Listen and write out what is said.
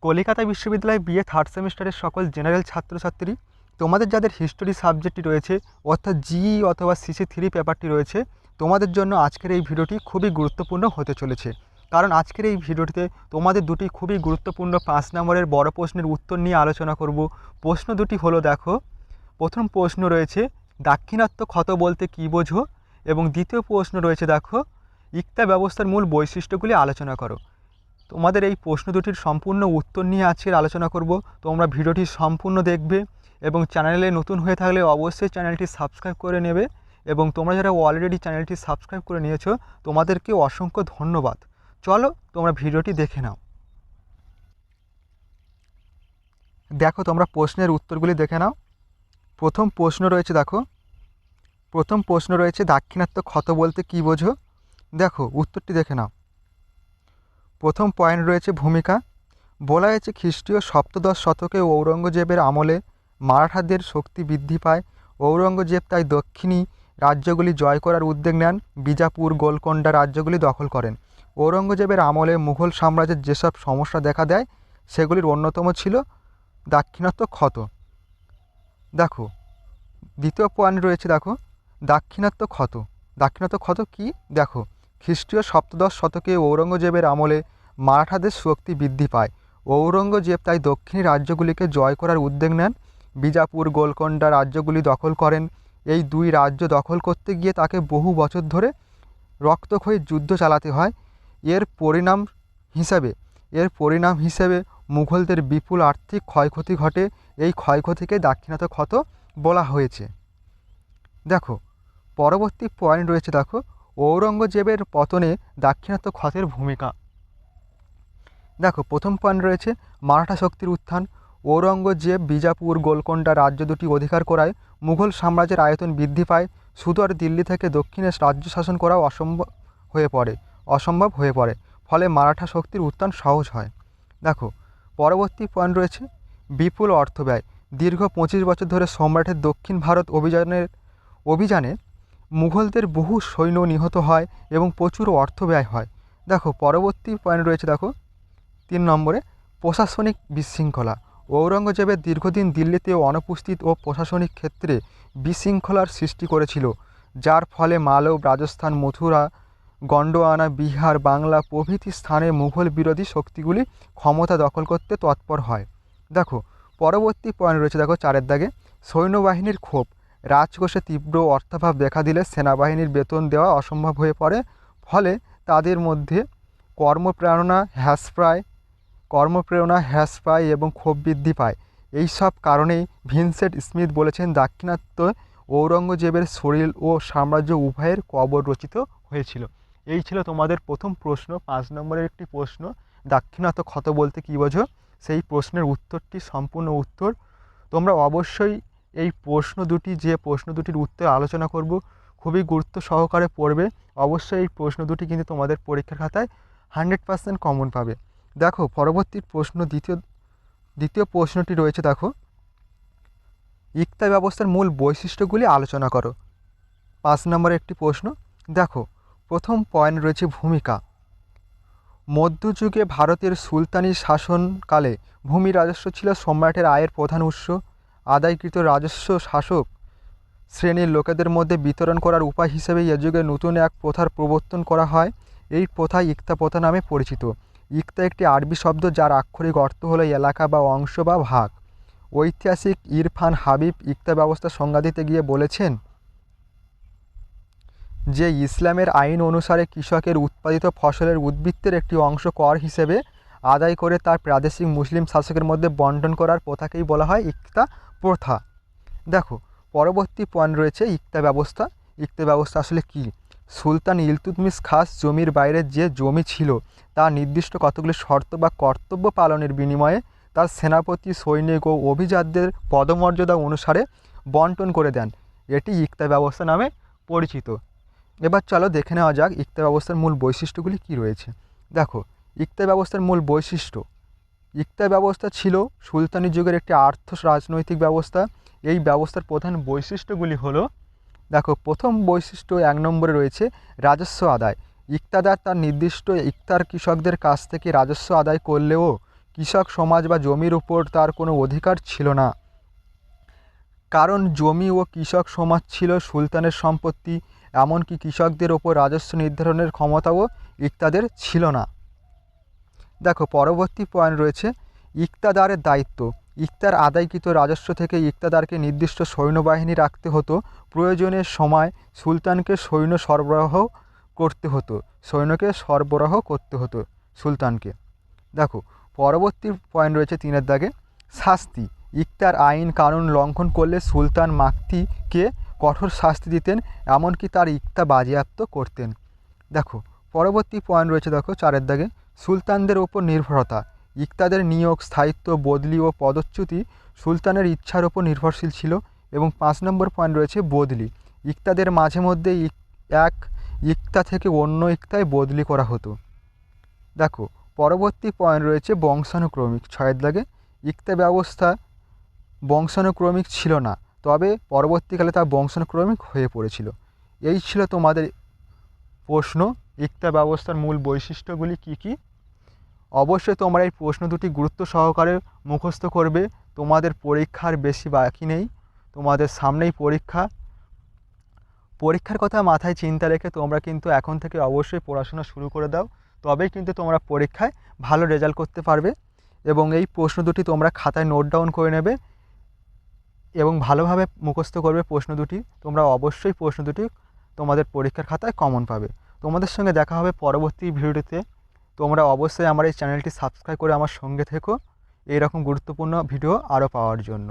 কলিকাতা বিশ্ববিদ্যালয় BA third সেমিস্টারের সকল জেনারেল ছাত্রছাত্রী, তোমাদের যাদের হিস্টোরি সাবজেক্টটি রয়েছে অর্থাৎ জিই অথবা সিসি 3 পেপারটি রয়েছে, তোমাদের জন্য আজকের এই ভিডিওটি খুবই গুরুত্বপূর্ণ হতে চলেছে। কারণ আজকের এই ভিডিওটিতে তোমাদের দুটি খুবই গুরুত্বপূর্ণ 5 নম্বরের বড় প্রশ্নের উত্তর নিয়ে আলোচনা করব। প্রশ্ন দুটি হলো, দেখো, প্রথম প্রশ্ন রয়েছে দাক্ষিণাত্য ক্ষত বলতে কী বোঝো, এবং দ্বিতীয় প্রশ্ন রয়েছে, দেখো, ইক্তা ব্যবস্থার মূল বৈশিষ্ট্যগুলি আলোচনা করো। তোমাদের এই প্রশ্ন দুটির সম্পূর্ণ উত্তর নিয়ে আজকের আলোচনা করব। তোমরা ভিডিওটি সম্পূর্ণ দেখবে এবং চ্যানেলে নতুন হয়ে থাকলে অবশ্যই চ্যানেলটি সাবস্ক্রাইব করে নেবে, এবং তোমরা যারা অলরেডি চ্যানেলটি সাবস্ক্রাইব করে নিয়েছো তোমাদেরকে অসংখ্য ধন্যবাদ। চলো তোমরা ভিডিওটি দেখে নাও। দেখো, তোমরা প্রশ্নের উত্তরগুলি দেখে নাও। প্রথম প্রশ্ন রয়েছে, দেখো, প্রথম প্রশ্ন রয়েছে দাক্ষিণাত্য ক্ষত বলতে কী বোঝো। দেখো উত্তরটি দেখে নাও। প্রথম পয়েন্ট রয়েছে ভূমিকা। বলা হয়েছে খ্রিস্টীয় সপ্তদশ শতকে ঔরঙ্গজেবের আমলে মারাঠাদের শক্তি বৃদ্ধি পায়। ঔরঙ্গজেব তাই দক্ষিণী রাজ্যগুলি জয় করার উদ্যোগ নেন, বিজাপুর গোলকোন্ডা রাজ্যগুলি দখল করেন। ঔরঙ্গজেবের আমলে মুঘল সাম্রাজ্যের যেসব সমস্যা দেখা দেয় সেগুলির অন্যতম ছিল দাক্ষিণাত্য ক্ষত। দেখো দ্বিতীয় পয়েন্ট রয়েছে, দেখো, দাক্ষিণাত্য ক্ষত। দাক্ষিণাত্য ক্ষত কী? দেখো, খ্রিস্টীয় সপ্তদশ শতকে ঔরঙ্গজেবের আমলে মারাঠাদের শক্তি বৃদ্ধি পায়। ঔরঙ্গজেব তাই দক্ষিণী রাজ্যগুলিকে জয় করার উদ্যোগ নেন, বিজাপুর গোলকোন্ডা রাজ্যগুলি দখল করেন। এই দুই রাজ্য দখল করতে গিয়ে তাকে বহু বছর ধরে রক্তক্ষয়ী যুদ্ধ চালাতে হয়। এর পরিণাম হিসেবে মুঘলদের বিপুল আর্থিক ক্ষয়ক্ষতি ঘটে। এই ক্ষয়ক্ষতিকে দাক্ষিণাত্য ক্ষত বলা হয়েছে। দেখো পরবর্তী পয়েন্ট রয়েছে, দেখো, ঔরঙ্গজেবের পতনে দাক্ষিণাত্য ক্ষতের ভূমিকা। দেখো প্রথম পয়েন্ট রয়েছে মারাঠা শক্তির উত্থান। ঔরঙ্গজেব বিজাপুর গোলকোন্ডা রাজ্য দুটি অধিকার করায় মুঘল সাম্রাজ্যের আয়তন বৃদ্ধি পায়। সুদূর দিল্লি থেকে দক্ষিণে রাজ্য শাসন করাও অসম্ভব হয়ে পড়ে। ফলে মারাঠা শক্তির উত্থান সহজ হয়। দেখো পরবর্তী পয়েন্ট রয়েছে বিপুল অর্থ ব্যয়। দীর্ঘ 25 বছর ধরে সম্রাটের দক্ষিণ ভারত অভিযানে মুঘলদের বহু সৈন্য নিহত হয় এবং প্রচুর অর্থ ব্যয় হয়। দেখো পরবর্তী পয়েন্ট রয়েছে, দেখো 3 নম্বরে প্রশাসনিক বিশৃঙ্খলা। ঔরঙ্গজেবের দীর্ঘদিন দিল্লিতে অনুপস্থিত ও প্রশাসনিক ক্ষেত্রে বিশৃঙ্খলার সৃষ্টি করেছিল, যার ফলে মালব, রাজস্থান, মথুরা, গন্ডোয়ানা, বিহার, বাংলা প্রভৃতি স্থানে মুঘল বিরোধী শক্তিগুলি ক্ষমতা দখল করতে তৎপর হয়। দেখো পরবর্তী পয়েন্ট রয়েছে, দেখো 4 দাগে সৈন্যবাহিনীর ক্ষোভ। রাজকোষে তীব্র অর্থাভাব দেখা দিলে সেনাবাহিনীর বেতন দেওয়া অসম্ভব হয়ে পড়ে। ফলে তাদের মধ্যে কর্মপ্রেরণা হ্রাস পায় এবং ক্ষোভ বৃদ্ধি পায়। এই সব কারণেই ভিনসেন্ট স্মিথ বলেছেন দাক্ষিণাত্য ঔরঙ্গজেবের শরীর ও সাম্রাজ্য উভয়ের কবর রচিত হয়েছিল। এই ছিল তোমাদের প্রথম প্রশ্ন, 5 নম্বরের একটি প্রশ্ন, দাক্ষিণাত্য ক্ষত বলতে কী বোঝো। সেই প্রশ্নের উত্তরটি সম্পূর্ণ উত্তর তোমরা অবশ্যই এই প্রশ্ন দুটির উত্তর আলোচনা করব খুবই গুরুত্ব সহকারে পড়বে। অবশ্যই এই প্রশ্ন দুটি কিন্তু তোমাদের পরীক্ষার খাতায় 100% কমন পাবে। দেখো পরবর্তী প্রশ্ন, দ্বিতীয় প্রশ্নটি রয়েছে, দেখো, ইক্তা ব্যবস্থার মূল বৈশিষ্ট্যগুলি আলোচনা করো। 5 নম্বরের একটি প্রশ্ন। দেখো প্রথম পয়েন্ট রয়েছে ভূমিকা। মধ্যযুগে ভারতের সুলতানি শাসনকালে ভূমি রাজস্ব ছিল সম্রাটের আয়ের প্রধান উৎস। আদায়কৃত রাজস্ব শাসক শ্রেণীর লোকেদের মধ্যে বিতরণ করার উপায় হিসেবে এ যুগে নতুন এক প্রথার প্রবর্তন করা হয়। এই প্রথা ইক্তা প্রথা নামে পরিচিত। ইক্তা একটি আরবি শব্দ যার আক্ষরিক অর্থ হলো এলাকা বা অংশ বা ভাগ। ঐতিহাসিক ইরফান হাবিব ইক্তা ব্যবস্থা সংজ্ঞা দিতে গিয়ে বলেছেন যে ইসলামের আইন অনুসারে কৃষকের উৎপাদিত ফসলের উদ্বৃত্তের একটি অংশ কর হিসেবে আদায় করে তার প্রাদেশিক মুসলিম শাসকের মধ্যে বন্টন করার প্রথাকেই বলা হয় ইক্তা প্রথা। দেখো পরবর্তী পয়েন্ট রয়েছে ইক্তা ব্যবস্থা। ইক্তা ব্যবস্থা আসলে কী? সুলতান ইলতুৎমিশ খাস জমির বাইরে যে জমি ছিল তা নির্দিষ্ট কতগুলি শর্ত বা কর্তব্য পালনের বিনিময়ে তার সেনাপতি, সৈনিক ও অভিজাতদের পদমর্যাদা অনুসারে বন্টন করে দেন। এটি ইক্তা ব্যবস্থা নামে পরিচিত। এবার চলো দেখে নেওয়া যাক ইক্তা ব্যবস্থার মূল বৈশিষ্ট্যগুলি কী রয়েছে। দেখো ইক্তা ব্যবস্থার মূল বৈশিষ্ট্য। ইক্তা ব্যবস্থা ছিল সুলতানি যুগের একটি রাজনৈতিক ব্যবস্থা। এই ব্যবস্থার প্রধান বৈশিষ্ট্যগুলি হলো, দেখো প্রথম বৈশিষ্ট্য 1 নম্বরে রয়েছে রাজস্ব আদায়। ইক্তাদার তার নির্দিষ্ট ইক্তার কৃষকদের কাছ থেকে রাজস্ব আদায় করলেও কৃষক সমাজ বা জমির উপর তার কোনো অধিকার ছিল না, কারণ জমি ও কৃষক সমাজ ছিল সুলতানের সম্পত্তি। এমনকি কৃষকদের ওপর রাজস্ব নির্ধারণের ক্ষমতাও ইকতাদের ছিল না। দেখো পরবর্তী পয়েন্ট রয়েছে ইকতাদারের দায়িত্ব। ইকতার আদায়কৃত রাজস্ব থেকে ইকতাদারকে নির্দিষ্ট সৈন্যবাহিনী রাখতে হতো। প্রয়োজনের সময় সুলতানকে সৈন্যকে সরবরাহ করতে হতো সুলতানকে। দেখো পরবর্তী পয়েন্ট রয়েছে 3-এর দাগে শাস্তি। ইকতার আইন কানুন লঙ্ঘন করলে সুলতান মাকতিকে কঠোর শাস্তি দিতেন, এমনকি তার ইকতা বাজেয়াপ্ত করতেন। দেখো পরবর্তী পয়েন্ট রয়েছে দেখো 4-এর দাগে সুলতানদের ওপর নির্ভরতা। ইকতাদের নিয়োগ, স্থায়িত্ব, বদলি ও পদচ্যুতি সুলতানের ইচ্ছার ওপর নির্ভরশীল ছিল। এবং 5 নম্বর পয়েন্ট রয়েছে বদলি। ইকতাদের মাঝে মধ্যে এক ইকতা থেকে অন্য ইকতায় বদলি করা হতো। দেখো পরবর্তী পয়েন্ট রয়েছে বংশানুক্রমিক। 6-এর দাগে ইকতা ব্যবস্থা বংশানুক্রমিক ছিল না, তবে পরবর্তীকালে তা বংশানুক্রমিক হয়ে পড়েছিল। এই ছিল তোমাদের প্রশ্ন, ইকতা ব্যবস্থার মূল বৈশিষ্ট্যগুলি কী কী। অবশ্যই তোমরা এই প্রশ্ন দুটি গুরুত্ব সহকারে মুখস্থ করবে। তোমাদের পরীক্ষার বেশি বাকি নেই, তোমাদের সামনেই পরীক্ষার কথা মাথায় চিন্তা রেখে তোমরা কিন্তু এখন থেকে অবশ্যই পড়াশোনা শুরু করে দাও, তবেই কিন্তু তোমরা পরীক্ষায় ভালো রেজাল্ট করতে পারবে। এবং এই প্রশ্ন দুটি তোমরা খাতায় নোট ডাউন করে নেবে এবং ভালোভাবে মুখস্থ করবে প্রশ্ন দুটি। তোমরা অবশ্যই প্রশ্ন দুটি তোমাদের পরীক্ষার খাতায় কমন পাবে। তোমাদের সঙ্গে দেখা হবে পরবর্তী ভিডিওতে। তোমরা অবশ্যই আমার এই চ্যানেলটি সাবস্ক্রাইব করে আমার সঙ্গে থেকো এইরকম গুরুত্বপূর্ণ ভিডিও আরও পাওয়ার জন্য।